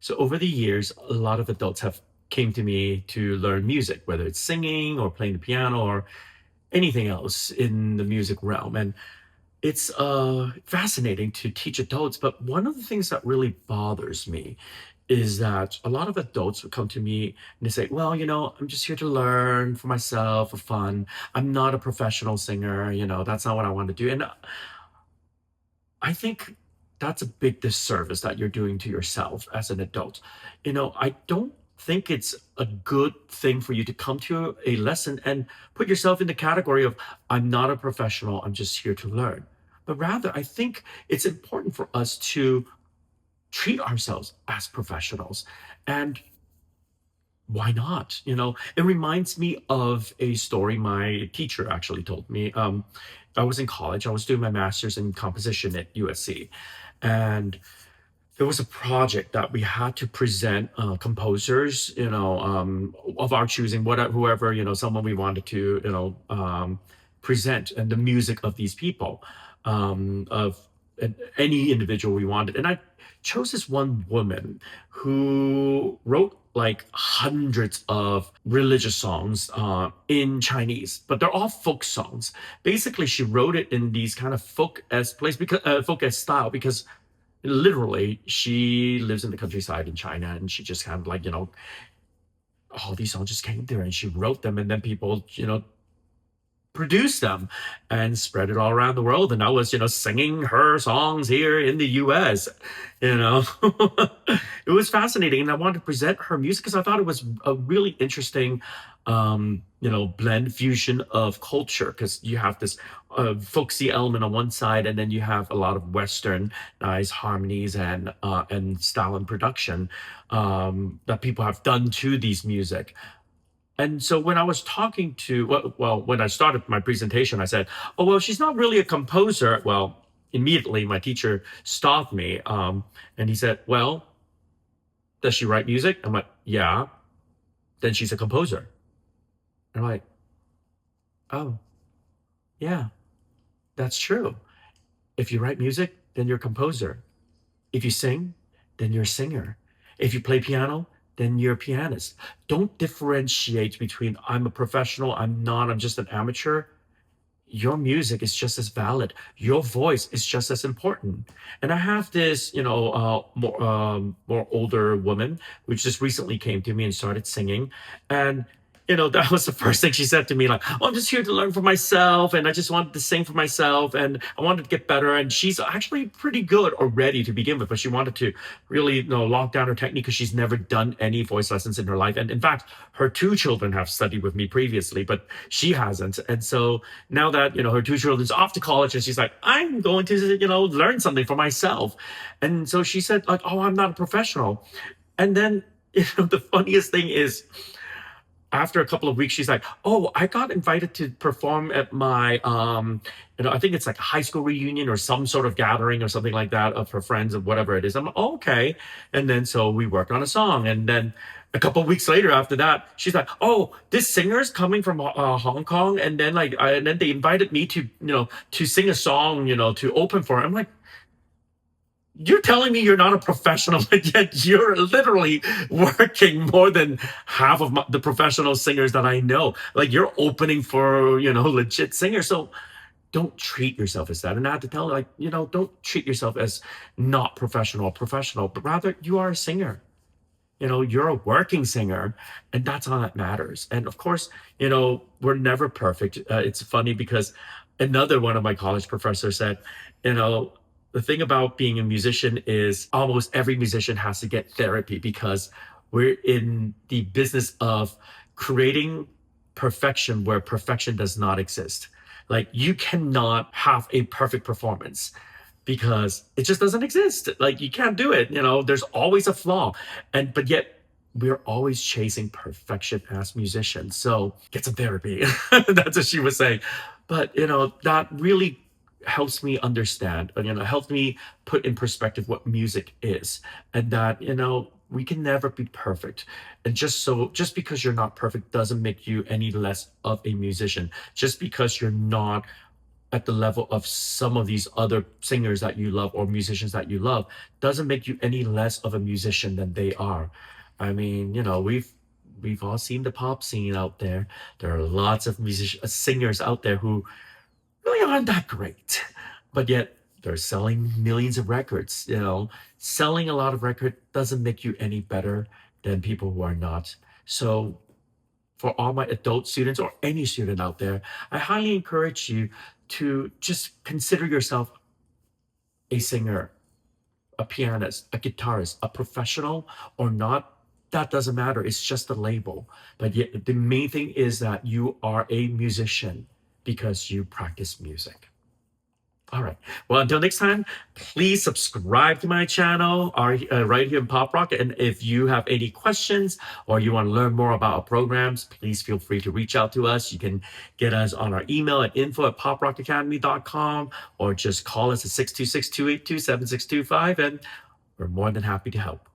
So over the years, a lot of adults have came to me to learn music, whether it's singing or playing the piano or anything else in the music realm. And it's fascinating to teach adults. But one of the things that really bothers me is that a lot of adults would come to me and they say, well, I'm just here to learn for myself, for fun. I'm not a professional singer. That's not what I want to do. And I think that's a big disservice that you're doing to yourself as an adult. I don't think it's a good thing for you to come to a lesson and put yourself in the category of, I'm not a professional, I'm just here to learn. But rather, I think it's important for us to treat ourselves as professionals. And why not? It reminds me of a story my teacher actually told me. I was in college, I was doing my master's in composition at USC. And there was a project that we had to present composers, of our choosing, whatever, whoever, someone we wanted to, present and the music of these people, of any individual we wanted. And I chose this one woman who wrote like hundreds of religious songs in Chinese, but they're all folk songs. Basically, she wrote it in these kind of folk as place because folk as style because literally she lives in the countryside in China and she just kind of like all these songs just came there and she wrote them and then people produced them and spread it all around the world. And I was, singing her songs here in the US, you know. It was fascinating. And I wanted to present her music because I thought it was a really interesting, blend fusion of culture because you have this folksy element on one side, and then you have a lot of Western nice harmonies and style and production that people have done to these music. And so when I was talking to, well, when I started my presentation, I said, "Oh, well, she's not really a composer." Well, immediately my teacher stopped me, and he said, "Well, does she write music?" I'm like, "Yeah." Then she's a composer. And I'm like, "Oh, yeah, that's true. If you write music, then you're a composer. If you sing, then you're a singer. If you play piano, then you're a pianist. Don't differentiate between I'm a professional, I'm not, I'm just an amateur. Your music is just as valid. Your voice is just as important." And I have this, more older woman who just recently came to me and started singing, and that was the first thing she said to me, like, "Oh, I'm just here to learn for myself, and I just wanted to sing for myself, and I wanted to get better." And she's actually pretty good already to begin with, but she wanted to really, lock down her technique because she's never done any voice lessons in her life. And in fact, her two children have studied with me previously, but she hasn't. And so now that her two children's off to college and she's like, I'm going to learn something for myself. And so she said, like, "Oh, I'm not a professional." And then the funniest thing is, after a couple of weeks, she's like, "Oh, I got invited to perform at my I think it's like a high school reunion or some sort of gathering or something like that of her friends or whatever it is." I'm like, "Oh, okay." And then so we worked on a song, and then a couple of weeks later after that, she's like, "Oh, this singer's coming from Hong Kong," and then and then they invited me to to sing a song, to open for it. I'm like, "You're telling me you're not a professional, and yet you're literally working more than half of the professional singers that I know. Like, you're opening for, legit singers." So don't treat yourself as that. And I had to tell her, like, don't treat yourself as not professional or professional, but rather you are a singer. You're a working singer, and that's all that matters. And of course, we're never perfect. It's funny because another one of my college professors said, you know, the thing about being a musician is almost every musician has to get therapy because we're in the business of creating perfection where perfection does not exist. Like, you cannot have a perfect performance because it just doesn't exist. Like, you can't do it. There's always a flaw. But yet we're always chasing perfection as musicians. So get some therapy. That's what she was saying. But that really helps me understand, and helps me put in perspective what music is, and that we can never be perfect. And just because you're not perfect doesn't make you any less of a musician. Just because you're not at the level of some of these other singers that you love or musicians that you love doesn't make you any less of a musician than they are. I mean, we've all seen the pop scene out there. There are lots of singers out there who really aren't that great, but yet they're selling millions of records. Selling a lot of record doesn't make you any better than people who are not. So for all my adult students or any student out there, I highly encourage you to just consider yourself a singer, a pianist, a guitarist, a professional or not. That doesn't matter. It's just a label. But yet the main thing is that you are a musician because you practice music. All right. Well, until next time, please subscribe to my channel right here in PopRock. And if you have any questions or you want to learn more about our programs, please feel free to reach out to us. You can get us on our email at info@poprockacademy.com or just call us at 626-282-7625, and we're more than happy to help.